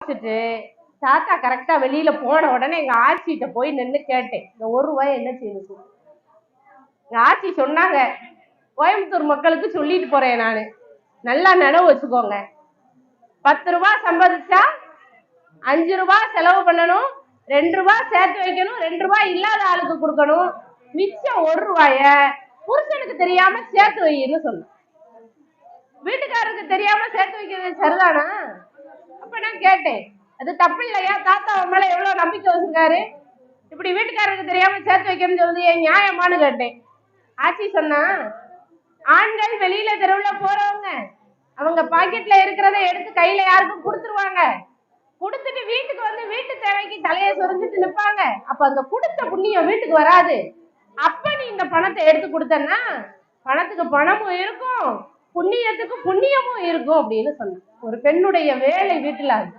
வச்சுட்டு தாத்தா கரெக்டா வெளியில போன உடனே எங்க ஆட்சிகிட்ட போய் நின்று கேட்டேன், இந்த 1 ரூபாய் என்ன செய்யுது? எங்க ஆட்சி சொன்னாங்க, கோயம்புத்தூர் மக்களுக்கு சொல்லிட்டு போறேன் நானு, நல்லா நினைவு வச்சுக்கோங்க, 10 ரூபாய் சம்பாதிச்சா 5 ரூபாய் செலவு பண்ணணும், 2 ரூபாய் சேர்த்து வைக்கணும், 2 ரூபாய் இல்லாத ஆளுக்கு கொடுக்கணும், மிச்சம் 1 ரூபாய புருஷனுக்கு தெரியாம சேர்த்து வைன்னு சொன்னேன். வீட்டுக்காரருக்கு தெரியாம சேர்த்து வைக்கிறது சரிதானா? அப்ப நான் கேட்டேன், அது தப்பு இல்லையா? தாத்தா மேல எவ்வளவு நம்பிக்கை வச்சிருக்காரு, இப்படி வீட்டுக்காரருக்கு தெரியாம சேர்த்து வைக்கணும்னு சொல்லுது, ஏன் நியாயமானு கேட்டேன். ஆட்சி சொன்னா, ஆண்கள் வெளியில தெருவுல போறவங்க அவங்க பாக்கெட்ல இருக்கிறத எடுத்து கையில யாருக்கும் கொடுத்துருவாங்க, கொடுத்துட்டு வீட்டுக்கு வந்து வீட்டு தேவைக்கு தலையை சொரிஞ்சிட்டு நிற்பாங்க. அப்ப அந்த கொடுத்த புண்ணியம் வீட்டுக்கு வராது. அப்ப நீ இந்த பணத்தை எடுத்து கொடுத்தன்னா பணத்துக்கு பணமும் இருக்கும், புண்ணியத்துக்கு புண்ணியமும் இருக்கும் அப்படின்னு சொன்ன. ஒரு பெண்ணுடைய வேலை வீட்டுல அது.